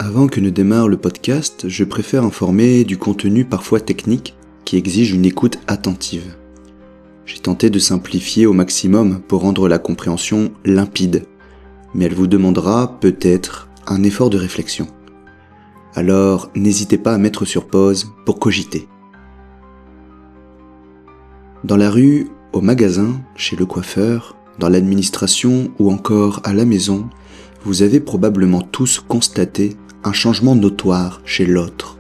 Avant que ne démarre le podcast, je préfère informer du contenu parfois technique qui exige une écoute attentive. J'ai tenté de simplifier au maximum pour rendre la compréhension limpide, mais elle vous demandera peut-être un effort de réflexion. Alors n'hésitez pas à mettre sur pause pour cogiter. Dans la rue, au magasin, chez le coiffeur, dans l'administration ou encore à la maison, vous avez probablement tous constaté un changement notoire chez l'autre.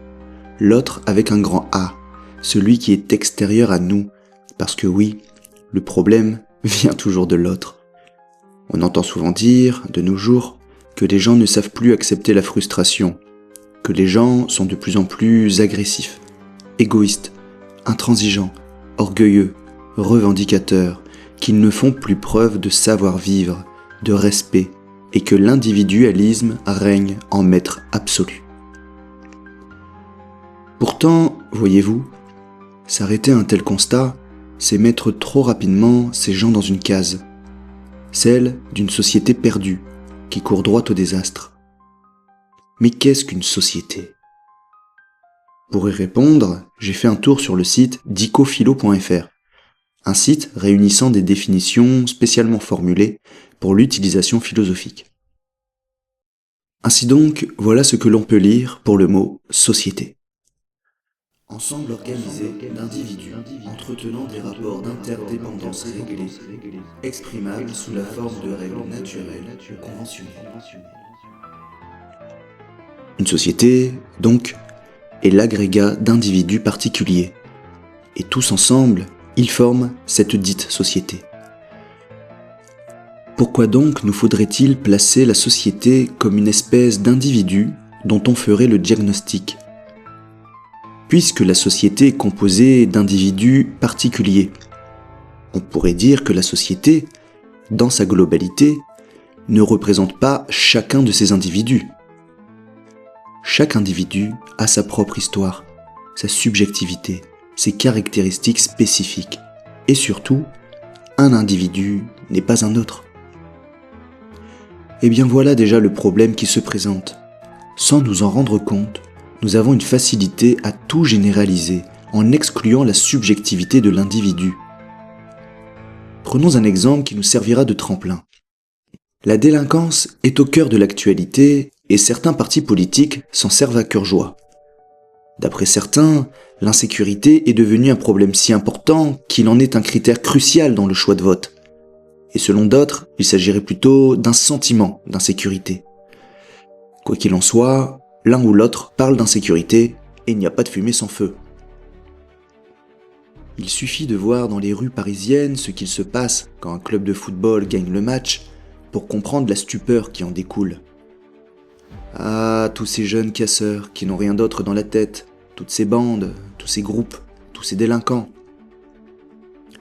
L'autre avec un grand A, celui qui est extérieur à nous, parce que oui, le problème vient toujours de l'autre. On entend souvent dire, de nos jours, que les gens ne savent plus accepter la frustration, que les gens sont de plus en plus agressifs, égoïstes, intransigeants, orgueilleux, revendicateurs, qu'ils ne font plus preuve de savoir-vivre, de respect, et que l'individualisme règne en maître absolu. Pourtant, voyez-vous, s'arrêter à un tel constat, c'est mettre trop rapidement ces gens dans une case, celle d'une société perdue, qui court droit au désastre. Mais qu'est-ce qu'une société ? Pour y répondre, j'ai fait un tour sur le site dicophilo.fr, un site réunissant des définitions spécialement formulées pour l'utilisation philosophique. Ainsi donc, voilà ce que l'on peut lire pour le mot « société ». Ensemble organisé d'individus entretenant des rapports d'interdépendance réglés, exprimables sous la forme de règles naturelles ou conventionnelles. Une société, donc, est l'agrégat d'individus particuliers, et tous ensemble, ils forment cette dite société. Pourquoi donc nous faudrait-il placer la société comme une espèce d'individu dont on ferait le diagnostic ? Puisque la société est composée d'individus particuliers, on pourrait dire que la société, dans sa globalité, ne représente pas chacun de ces individus. Chaque individu a sa propre histoire, sa subjectivité, ses caractéristiques spécifiques, et surtout, un individu n'est pas un autre. Eh bien voilà déjà le problème qui se présente. Sans nous en rendre compte, nous avons une facilité à tout généraliser en excluant la subjectivité de l'individu. Prenons un exemple qui nous servira de tremplin. La délinquance est au cœur de l'actualité et certains partis politiques s'en servent à cœur joie. D'après certains, l'insécurité est devenue un problème si important qu'il en est un critère crucial dans le choix de vote. Et selon d'autres, il s'agirait plutôt d'un sentiment d'insécurité. Quoi qu'il en soit, l'un ou l'autre parle d'insécurité et il n'y a pas de fumée sans feu. Il suffit de voir dans les rues parisiennes ce qu'il se passe quand un club de football gagne le match pour comprendre la stupeur qui en découle. Ah, tous ces jeunes casseurs qui n'ont rien d'autre dans la tête, toutes ces bandes, tous ces groupes, tous ces délinquants.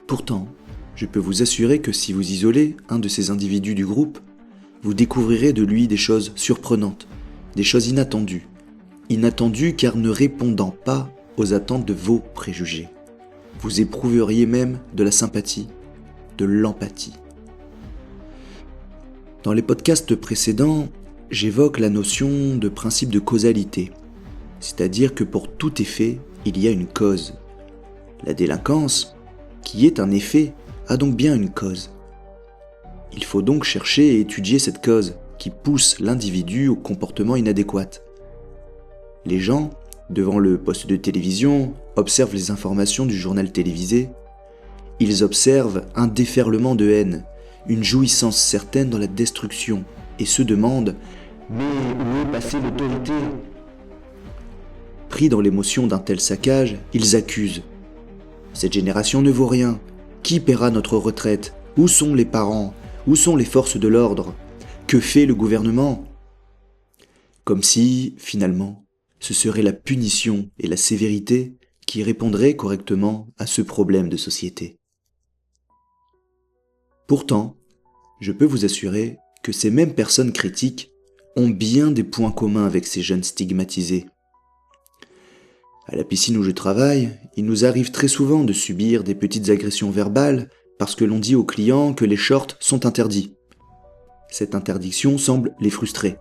Pourtant, je peux vous assurer que si vous isolez un de ces individus du groupe, vous découvrirez de lui des choses surprenantes, des choses inattendues. Inattendues car ne répondant pas aux attentes de vos préjugés. Vous éprouveriez même de la sympathie, de l'empathie. Dans les podcasts précédents, j'évoque la notion de principe de causalité, c'est-à-dire que pour tout effet, il y a une cause. La délinquance, qui est un effet, a donc bien une cause. Il faut donc chercher et étudier cette cause qui pousse l'individu au comportement inadéquat. Les gens, devant le poste de télévision, observent les informations du journal télévisé. Ils observent un déferlement de haine, une jouissance certaine dans la destruction, et se demandent « Mais où est passée l'autorité ?» Pris dans l'émotion d'un tel saccage, ils accusent. Cette génération ne vaut rien. Qui paiera notre retraite ? Où sont les parents ? Où sont les forces de l'ordre ? Que fait le gouvernement ? Comme si, finalement, ce serait la punition et la sévérité qui répondraient correctement à ce problème de société. Pourtant, je peux vous assurer que ces mêmes personnes critiques ont bien des points communs avec ces jeunes stigmatisés. À la piscine où je travaille, il nous arrive très souvent de subir des petites agressions verbales parce que l'on dit aux clients que les shorts sont interdits. Cette interdiction semble les frustrer.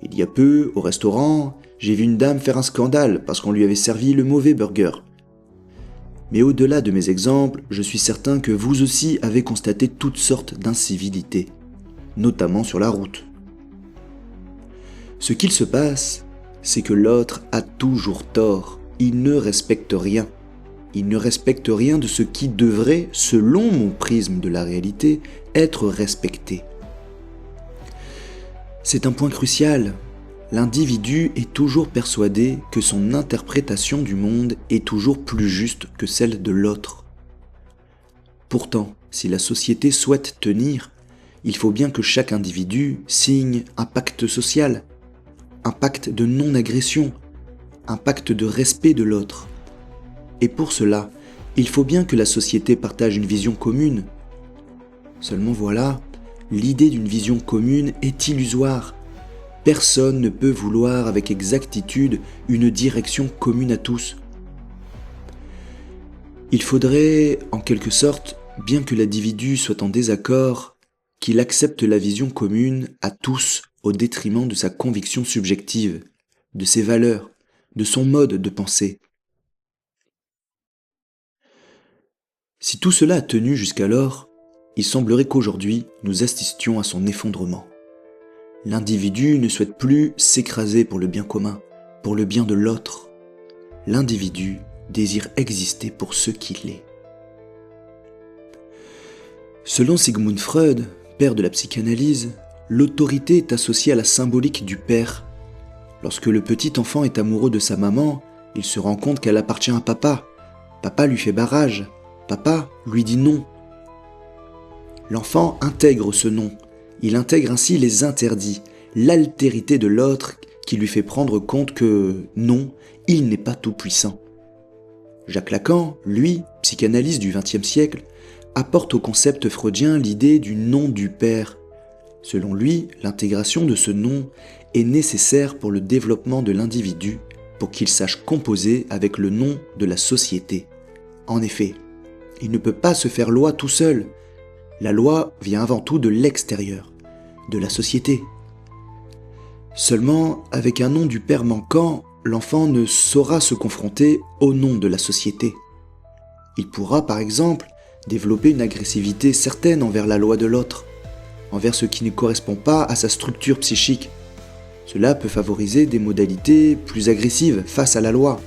Il y a peu, au restaurant, j'ai vu une dame faire un scandale parce qu'on lui avait servi le mauvais burger. Mais au-delà de mes exemples, je suis certain que vous aussi avez constaté toutes sortes d'incivilités, notamment sur la route. Ce qu'il se passe, c'est que l'autre a toujours tort. Il ne respecte rien. Il ne respecte rien de ce qui devrait, selon mon prisme de la réalité, être respecté. C'est un point crucial. L'individu est toujours persuadé que son interprétation du monde est toujours plus juste que celle de l'autre. Pourtant, si la société souhaite tenir, il faut bien que chaque individu signe un pacte social, un pacte de non-agression, un pacte de respect de l'autre. Et pour cela, il faut bien que la société partage une vision commune. Seulement voilà, l'idée d'une vision commune est illusoire. Personne ne peut vouloir avec exactitude une direction commune à tous. Il faudrait, en quelque sorte, bien que l'individu soit en désaccord, qu'il accepte la vision commune à tous au détriment de sa conviction subjective, de ses valeurs, de son mode de pensée. Si tout cela a tenu jusqu'alors, il semblerait qu'aujourd'hui nous assistions à son effondrement. L'individu ne souhaite plus s'écraser pour le bien commun, pour le bien de l'autre. L'individu désire exister pour ce qu'il est. Selon Sigmund Freud, père de la psychanalyse, l'autorité est associée à la symbolique du père. Lorsque le petit enfant est amoureux de sa maman, il se rend compte qu'elle appartient à papa. Papa lui fait barrage. Papa lui dit non. L'enfant intègre ce non. Il intègre ainsi les interdits, l'altérité de l'autre qui lui fait prendre compte que non, il n'est pas tout-puissant. Jacques Lacan, lui, psychanalyste du XXe siècle, apporte au concept freudien l'idée du non du père. Selon lui, l'intégration de ce non est nécessaire pour le développement de l'individu, pour qu'il sache composer avec le non de la société. En effet, il ne peut pas se faire loi tout seul. La loi vient avant tout de l'extérieur, de la société. Seulement, avec un nom du père manquant, l'enfant ne saura se confronter au nom de la société. Il pourra, par exemple, développer une agressivité certaine envers la loi de l'autre, envers ce qui ne correspond pas à sa structure psychique. Cela peut favoriser des modalités plus agressives face à la loi.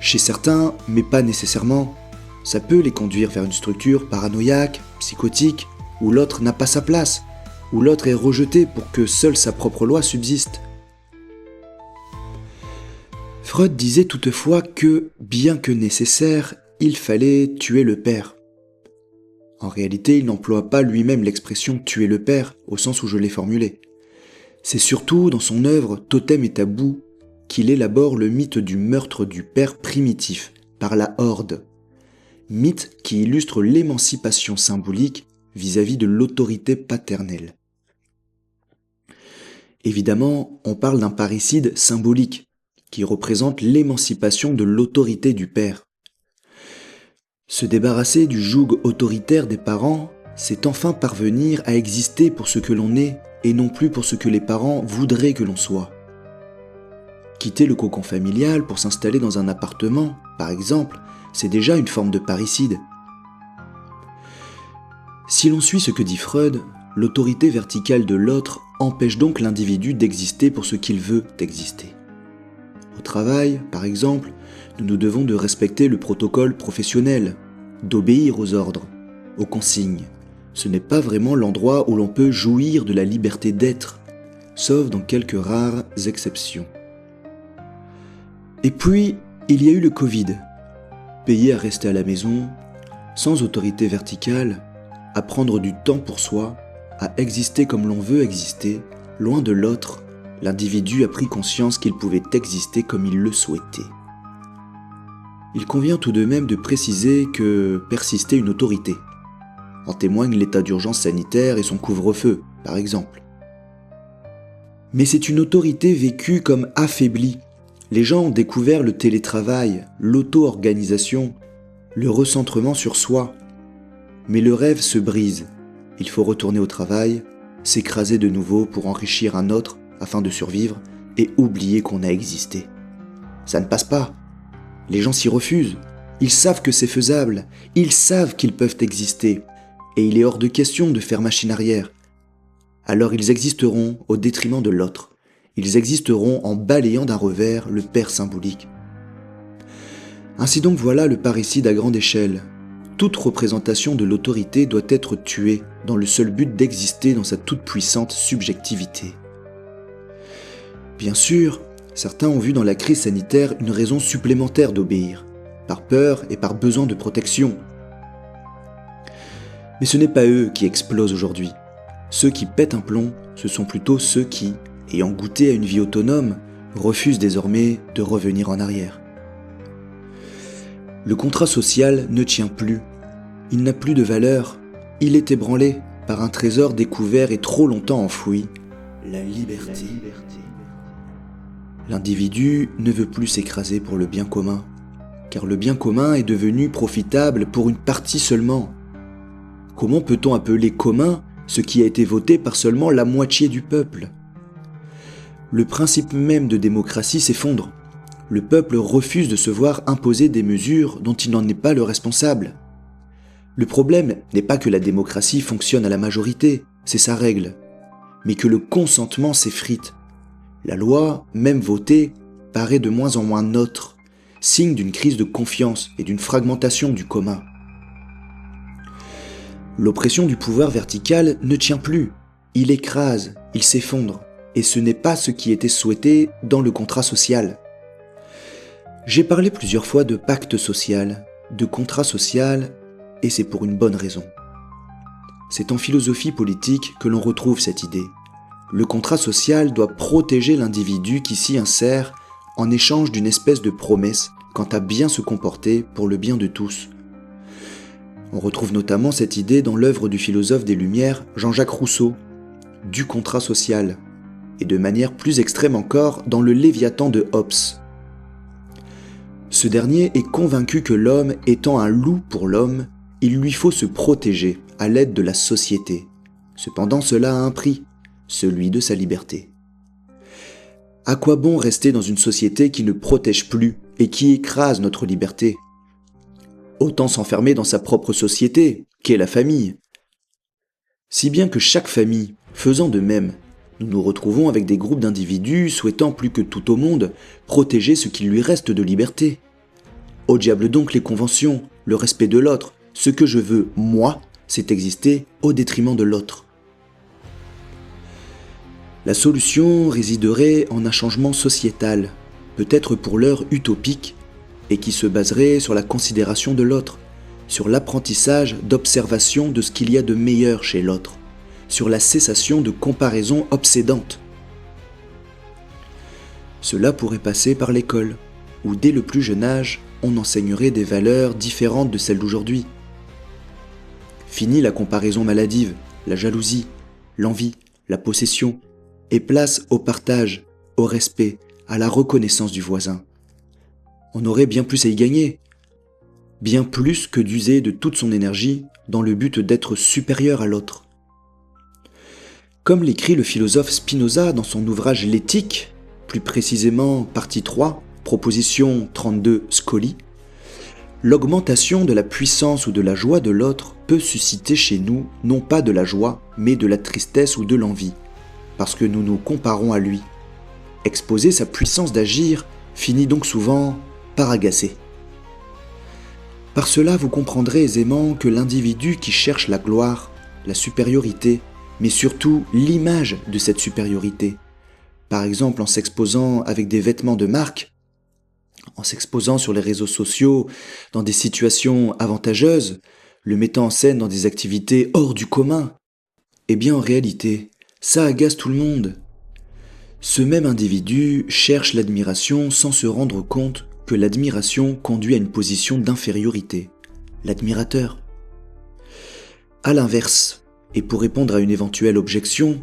Chez certains, mais pas nécessairement, ça peut les conduire vers une structure paranoïaque, psychotique, où l'autre n'a pas sa place, où l'autre est rejeté pour que seule sa propre loi subsiste. Freud disait toutefois que, bien que nécessaire, il fallait tuer le père. En réalité, il n'emploie pas lui-même l'expression « tuer le père » au sens où je l'ai formulé. C'est surtout dans son œuvre « Totem et tabou » qu'il élabore le mythe du meurtre du père primitif par la horde. Mythe qui illustre l'émancipation symbolique vis-à-vis de l'autorité paternelle. Évidemment, on parle d'un parricide symbolique, qui représente l'émancipation de l'autorité du père. Se débarrasser du joug autoritaire des parents, c'est enfin parvenir à exister pour ce que l'on est et non plus pour ce que les parents voudraient que l'on soit. Quitter le cocon familial pour s'installer dans un appartement, par exemple, c'est déjà une forme de parricide. Si l'on suit ce que dit Freud, l'autorité verticale de l'autre empêche donc l'individu d'exister pour ce qu'il veut exister. Au travail, par exemple, nous nous devons de respecter le protocole professionnel, d'obéir aux ordres, aux consignes. Ce n'est pas vraiment l'endroit où l'on peut jouir de la liberté d'être, sauf dans quelques rares exceptions. Et puis, il y a eu le Covid. Payé à rester à la maison, sans autorité verticale, à prendre du temps pour soi, à exister comme l'on veut exister, loin de l'autre, l'individu a pris conscience qu'il pouvait exister comme il le souhaitait. Il convient tout de même de préciser que persistait une autorité. En témoigne l'état d'urgence sanitaire et son couvre-feu, par exemple. Mais c'est une autorité vécue comme affaiblie. Les gens ont découvert le télétravail, l'auto-organisation, le recentrement sur soi. Mais le rêve se brise. Il faut retourner au travail, s'écraser de nouveau pour enrichir un autre afin de survivre et oublier qu'on a existé. Ça ne passe pas. Les gens s'y refusent. Ils savent que c'est faisable. Ils savent qu'ils peuvent exister. Et il est hors de question de faire machine arrière. Alors ils existeront au détriment de l'autre. Ils existeront en balayant d'un revers le père symbolique. Ainsi donc voilà le parricide à grande échelle. Toute représentation de l'autorité doit être tuée dans le seul but d'exister dans sa toute-puissante subjectivité. Bien sûr, certains ont vu dans la crise sanitaire une raison supplémentaire d'obéir, par peur et par besoin de protection. Mais ce n'est pas eux qui explosent aujourd'hui. Ceux qui pètent un plomb, ce sont plutôt ceux qui, ayant goûté à une vie autonome, refusent désormais de revenir en arrière. Le contrat social ne tient plus. Il n'a plus de valeur. Il est ébranlé par un trésor découvert et trop longtemps enfoui, la liberté. L'individu ne veut plus s'écraser pour le bien commun, car le bien commun est devenu profitable pour une partie seulement. Comment peut-on appeler commun ce qui a été voté par seulement la moitié du peuple ? Le principe même de démocratie s'effondre. Le peuple refuse de se voir imposer des mesures dont il n'en est pas le responsable. Le problème n'est pas que la démocratie fonctionne à la majorité, c'est sa règle, mais que le consentement s'effrite. La loi, même votée, paraît de moins en moins neutre, signe d'une crise de confiance et d'une fragmentation du commun. L'oppression du pouvoir vertical ne tient plus, il écrase, il s'effondre, et ce n'est pas ce qui était souhaité dans le contrat social. J'ai parlé plusieurs fois de pacte social, de contrat social, et c'est pour une bonne raison. C'est en philosophie politique que l'on retrouve cette idée. Le contrat social doit protéger l'individu qui s'y insère en échange d'une espèce de promesse quant à bien se comporter pour le bien de tous. On retrouve notamment cette idée dans l'œuvre du philosophe des Lumières, Jean-Jacques Rousseau, du contrat social, et de manière plus extrême encore dans le Léviathan de Hobbes. Ce dernier est convaincu que l'homme étant un loup pour l'homme, il lui faut se protéger à l'aide de la société. Cependant, cela a un prix, celui de sa liberté. À quoi bon rester dans une société qui ne protège plus et qui écrase notre liberté ? Autant s'enfermer dans sa propre société, qu'est la famille. Si bien que chaque famille, faisant de même, nous nous retrouvons avec des groupes d'individus souhaitant plus que tout au monde protéger ce qu'il lui reste de liberté. Au diable donc les conventions, le respect de l'autre, ce que je veux, moi, c'est exister au détriment de l'autre. La solution résiderait en un changement sociétal, peut-être pour l'heure utopique, et qui se baserait sur la considération de l'autre, sur l'apprentissage d'observation de ce qu'il y a de meilleur chez l'autre, sur la cessation de comparaison obsédante. Cela pourrait passer par l'école, où dès le plus jeune âge, on enseignerait des valeurs différentes de celles d'aujourd'hui. Fini la comparaison maladive, la jalousie, l'envie, la possession, et place au partage, au respect, à la reconnaissance du voisin. On aurait bien plus à y gagner, bien plus que d'user de toute son énergie dans le but d'être supérieur à l'autre. Comme l'écrit le philosophe Spinoza dans son ouvrage L'éthique, plus précisément partie 3, proposition 32 Scoli, l'augmentation de la puissance ou de la joie de l'autre peut susciter chez nous non pas de la joie, mais de la tristesse ou de l'envie, parce que nous nous comparons à lui. Exposer sa puissance d'agir finit donc souvent par agacer. Par cela, vous comprendrez aisément que l'individu qui cherche la gloire, la supériorité, mais surtout l'image de cette supériorité, par exemple en s'exposant avec des vêtements de marque, en s'exposant sur les réseaux sociaux dans des situations avantageuses, le mettant en scène dans des activités hors du commun, eh bien en réalité, ça agace tout le monde. Ce même individu cherche l'admiration sans se rendre compte que l'admiration conduit à une position d'infériorité, l'admirateur. À l'inverse, et pour répondre à une éventuelle objection,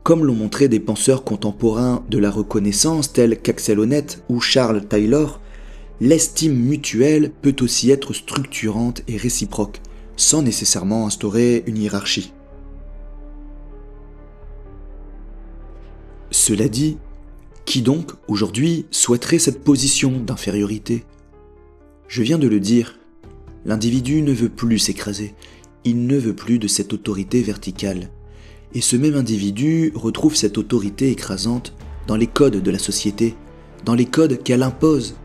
comme l'ont montré des penseurs contemporains de la reconnaissance tels qu'Axel Honneth ou Charles Taylor, l'estime mutuelle peut aussi être structurante et réciproque, sans nécessairement instaurer une hiérarchie. Cela dit, qui donc, aujourd'hui, souhaiterait cette position d'infériorité ? Je viens de le dire, l'individu ne veut plus s'écraser, il ne veut plus de cette autorité verticale. Et ce même individu retrouve cette autorité écrasante dans les codes de la société, dans les codes qu'elle impose,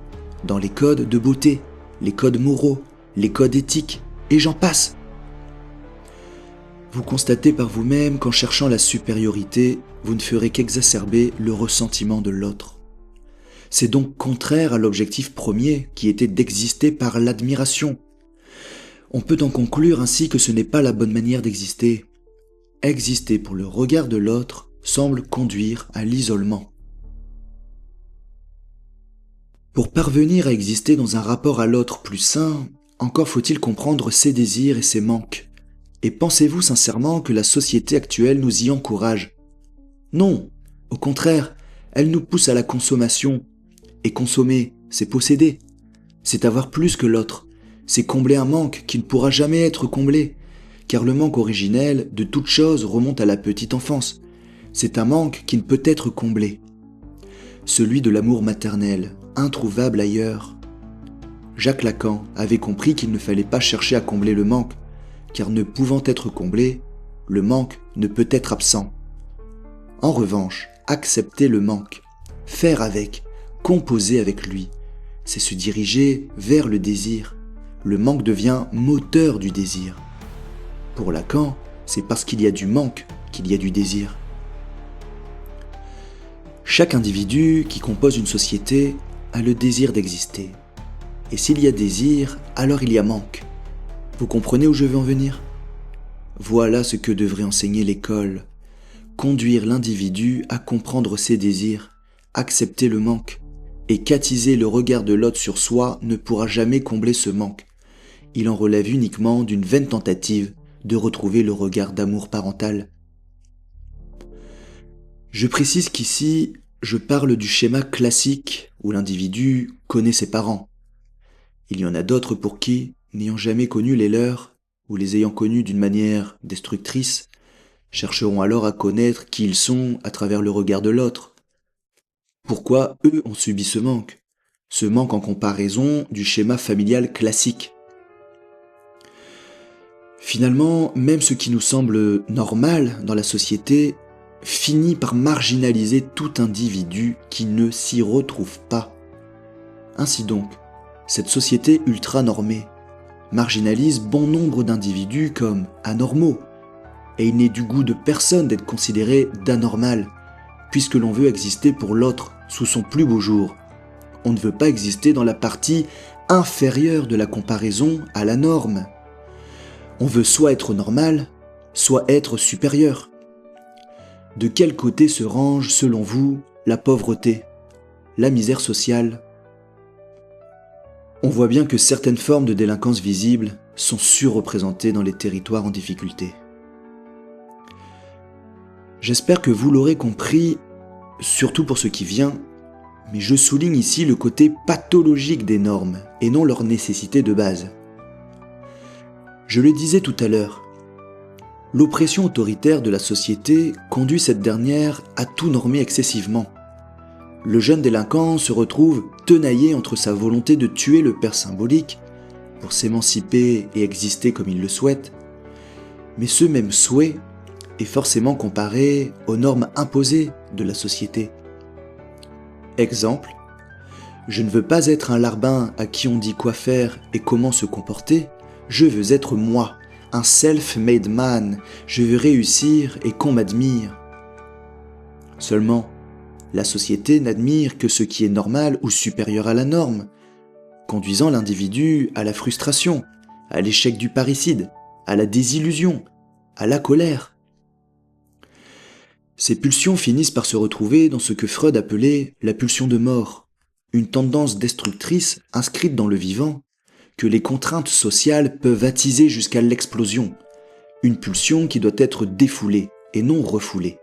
dans les codes de beauté, les codes moraux, les codes éthiques, et j'en passe. Vous constatez par vous-même qu'en cherchant la supériorité, vous ne ferez qu'exacerber le ressentiment de l'autre. C'est donc contraire à l'objectif premier qui était d'exister par l'admiration. On peut en conclure ainsi que ce n'est pas la bonne manière d'exister. Exister pour le regard de l'autre semble conduire à l'isolement. Pour parvenir à exister dans un rapport à l'autre plus sain, encore faut-il comprendre ses désirs et ses manques. Et pensez-vous sincèrement que la société actuelle nous y encourage ? Non, au contraire, elle nous pousse à la consommation. Et consommer, c'est posséder. C'est avoir plus que l'autre. C'est combler un manque qui ne pourra jamais être comblé. Car le manque originel de toute chose remonte à la petite enfance. C'est un manque qui ne peut être comblé. Celui de l'amour maternel, introuvable ailleurs. Jacques Lacan avait compris qu'il ne fallait pas chercher à combler le manque, car ne pouvant être comblé, le manque ne peut être absent. En revanche, accepter le manque, faire avec, composer avec lui, c'est se diriger vers le désir. Le manque devient moteur du désir. Pour Lacan, c'est parce qu'il y a du manque qu'il y a du désir. Chaque individu qui compose une société a le désir d'exister. Et s'il y a désir, alors il y a manque. Vous comprenez où je veux en venir ? Voilà ce que devrait enseigner l'école. Conduire l'individu à comprendre ses désirs, accepter le manque, et qu'attiser le regard de l'autre sur soi ne pourra jamais combler ce manque. Il en relève uniquement d'une vaine tentative de retrouver le regard d'amour parental. Je précise qu'ici, je parle du schéma classique où l'individu connaît ses parents. Il y en a d'autres pour qui, n'ayant jamais connu les leurs, ou les ayant connus d'une manière destructrice, chercheront alors à connaître qui ils sont à travers le regard de l'autre. Pourquoi eux ont subi ce manque en comparaison du schéma familial classique. Finalement, même ce qui nous semble normal dans la société finit par marginaliser tout individu qui ne s'y retrouve pas. Ainsi donc, cette société ultra-normée marginalise bon nombre d'individus comme anormaux, et il n'est du goût de personne d'être considéré d'anormal, puisque l'on veut exister pour l'autre sous son plus beau jour. On ne veut pas exister dans la partie inférieure de la comparaison à la norme. On veut soit être normal, soit être supérieur. De quel côté se range, selon vous, la pauvreté, la misère sociale ? On voit bien que certaines formes de délinquance visible sont surreprésentées dans les territoires en difficulté. J'espère que vous l'aurez compris, surtout pour ce qui vient, mais je souligne ici le côté pathologique des normes et non leur nécessité de base. Je le disais tout à l'heure, l'oppression autoritaire de la société conduit cette dernière à tout normer excessivement. Le jeune délinquant se retrouve tenaillé entre sa volonté de tuer le père symbolique pour s'émanciper et exister comme il le souhaite, mais ce même souhait est forcément comparé aux normes imposées de la société. Exemple, je ne veux pas être un larbin à qui on dit quoi faire et comment se comporter, je veux être moi, un self-made man, je veux réussir et qu'on m'admire. Seulement, la société n'admire que ce qui est normal ou supérieur à la norme, conduisant l'individu à la frustration, à l'échec du parricide, à la désillusion, à la colère. Ces pulsions finissent par se retrouver dans ce que Freud appelait la pulsion de mort, une tendance destructrice inscrite dans le vivant, que les contraintes sociales peuvent attiser jusqu'à l'explosion, une pulsion qui doit être défoulée et non refoulée.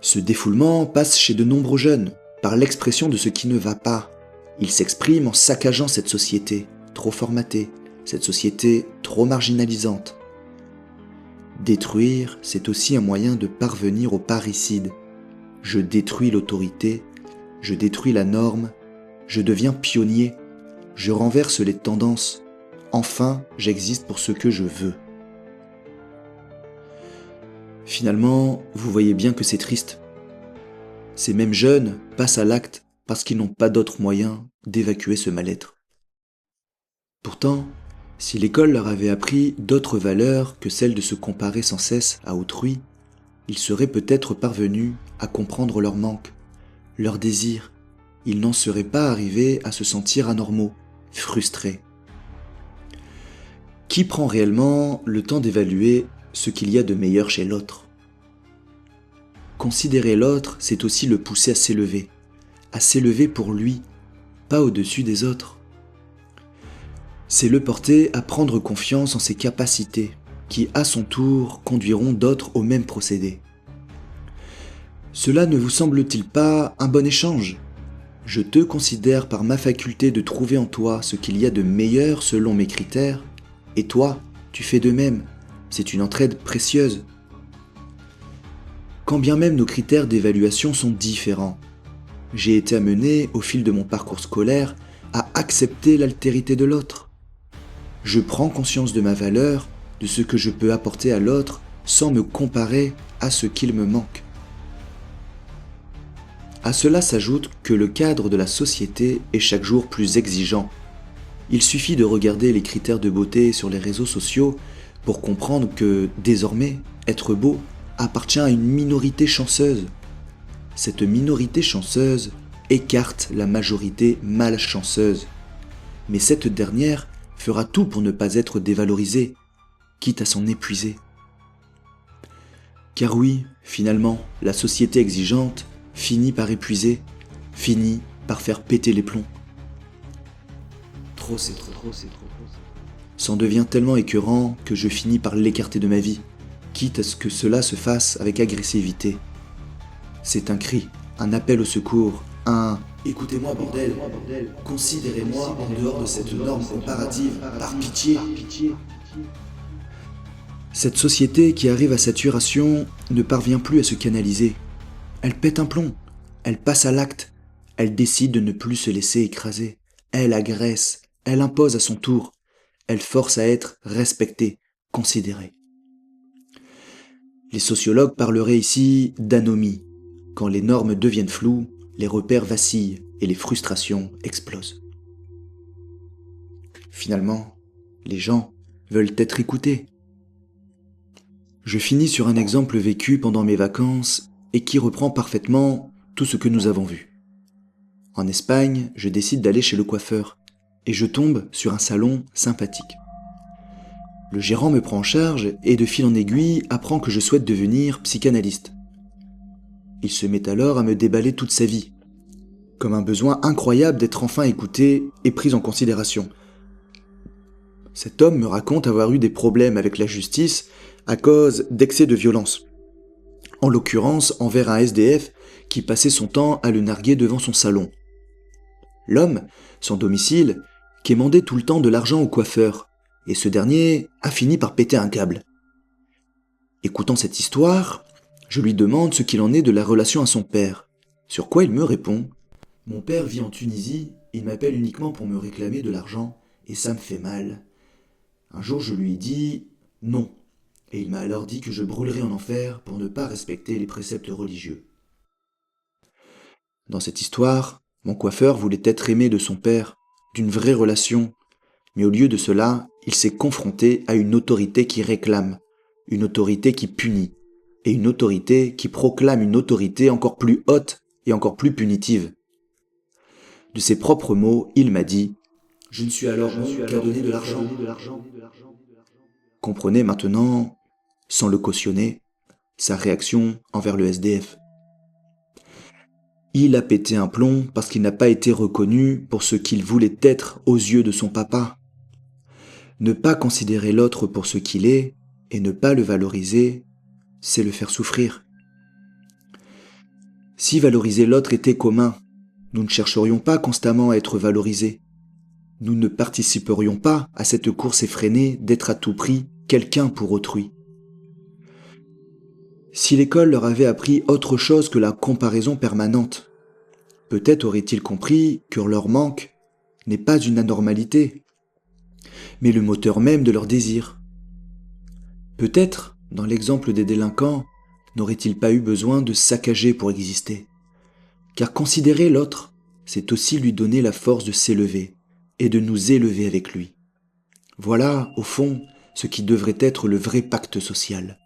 Ce défoulement passe chez de nombreux jeunes par l'expression de ce qui ne va pas. Il s'exprime en saccageant cette société trop formatée, cette société trop marginalisante. Détruire, c'est aussi un moyen de parvenir au parricide, je détruis l'autorité, je détruis la norme, je deviens pionnier, je renverse les tendances, enfin j'existe pour ce que je veux. Finalement, vous voyez bien que c'est triste. Ces mêmes jeunes passent à l'acte parce qu'ils n'ont pas d'autre moyen d'évacuer ce mal-être. Pourtant, si l'école leur avait appris d'autres valeurs que celle de se comparer sans cesse à autrui, ils seraient peut-être parvenus à comprendre leurs manques, leurs désirs. Ils n'en seraient pas arrivés à se sentir anormaux, frustrés. Qui prend réellement le temps d'évaluer ce qu'il y a de meilleur chez l'autre ? Considérer l'autre, c'est aussi le pousser à s'élever pour lui, pas au-dessus des autres. C'est le porter à prendre confiance en ses capacités, qui à son tour conduiront d'autres au même procédé. Cela ne vous semble-t-il pas un bon échange ? Je te considère par ma faculté de trouver en toi ce qu'il y a de meilleur selon mes critères, et toi, tu fais de même. C'est une entraide précieuse. Quand bien même nos critères d'évaluation sont différents, j'ai été amené, au fil de mon parcours scolaire, à accepter l'altérité de l'autre. Je prends conscience de ma valeur, de ce que je peux apporter à l'autre, sans me comparer à ce qu'il me manque. À cela s'ajoute que le cadre de la société est chaque jour plus exigeant. Il suffit de regarder les critères de beauté sur les réseaux sociaux pour comprendre que, désormais, être beau appartient à une minorité chanceuse. Cette minorité chanceuse écarte la majorité malchanceuse. Mais cette dernière fera tout pour ne pas être dévalorisée, quitte à s'en épuiser. Car oui, finalement, la société exigeante finit par épuiser, finit par faire péter les plombs. Trop c'est trop. C'en devient tellement écœurant que je finis par l'écarter de ma vie, quitte à ce que cela se fasse avec agressivité. C'est un cri, un appel au secours, un « Écoutez-moi bordel, considérez-moi en dehors de cette norme comparative, par pitié ». Cette société qui arrive à saturation ne parvient plus à se canaliser. Elle pète un plomb, elle passe à l'acte, elle décide de ne plus se laisser écraser, elle agresse, elle impose à son tour, elle force à être respectée, considérée. Les sociologues parleraient ici d'anomie. Quand les normes deviennent floues, les repères vacillent et les frustrations explosent. Finalement, les gens veulent être écoutés. Je finis sur un exemple vécu pendant mes vacances et qui reprend parfaitement tout ce que nous avons vu. En Espagne, je décide d'aller chez le coiffeur et je tombe sur un salon sympathique. Le gérant me prend en charge et de fil en aiguille apprend que je souhaite devenir psychanalyste. Il se met alors à me déballer toute sa vie, comme un besoin incroyable d'être enfin écouté et pris en considération. Cet homme me raconte avoir eu des problèmes avec la justice à cause d'excès de violence, en l'occurrence envers un SDF qui passait son temps à le narguer devant son salon. L'homme, sans domicile, quémandait tout le temps de l'argent au coiffeur, et ce dernier a fini par péter un câble. Écoutant cette histoire, je lui demande ce qu'il en est de la relation à son père, sur quoi il me répond « Mon père vit en Tunisie, il m'appelle uniquement pour me réclamer de l'argent, et ça me fait mal. » Un jour je lui ai dit « Non », et il m'a alors dit que je brûlerais en enfer pour ne pas respecter les préceptes religieux. Dans cette histoire, mon coiffeur voulait être aimé de son père, d'une vraie relation, mais au lieu de cela, il s'est confronté à une autorité qui réclame, une autorité qui punit, et une autorité qui proclame une autorité encore plus haute et encore plus punitive. De ses propres mots, il m'a dit « Je ne suis alors bon qu'à donner de l'argent ». Comprenez maintenant, sans le cautionner, sa réaction envers le SDF. Il a pété un plomb parce qu'il n'a pas été reconnu pour ce qu'il voulait être aux yeux de son papa. Ne pas considérer l'autre pour ce qu'il est et ne pas le valoriser, c'est le faire souffrir. Si valoriser l'autre était commun, nous ne chercherions pas constamment à être valorisés. Nous ne participerions pas à cette course effrénée d'être à tout prix quelqu'un pour autrui. Si l'école leur avait appris autre chose que la comparaison permanente, peut-être auraient-ils compris que leur manque n'est pas une anormalité, mais le moteur même de leur désir. Peut-être, dans l'exemple des délinquants, n'auraient-ils pas eu besoin de saccager pour exister. Car considérer l'autre, c'est aussi lui donner la force de s'élever et de nous élever avec lui. Voilà, au fond, ce qui devrait être le vrai pacte social.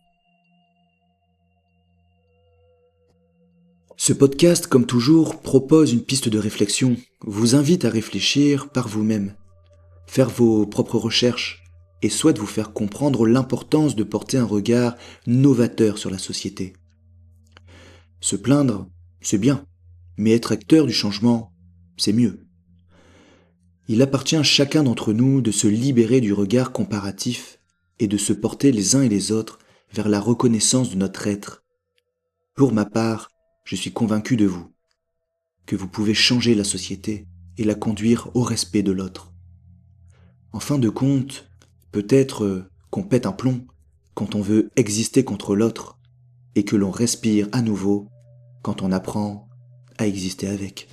Ce podcast, comme toujours, propose une piste de réflexion, vous invite à réfléchir par vous-même, faire vos propres recherches et souhaite vous faire comprendre l'importance de porter un regard novateur sur la société. Se plaindre, c'est bien, mais être acteur du changement, c'est mieux. Il appartient à chacun d'entre nous de se libérer du regard comparatif et de se porter les uns et les autres vers la reconnaissance de notre être. Pour ma part, je suis convaincu de vous, que vous pouvez changer la société et la conduire au respect de l'autre. En fin de compte, peut-être qu'on pète un plomb quand on veut exister contre l'autre et que l'on respire à nouveau quand on apprend à exister avec.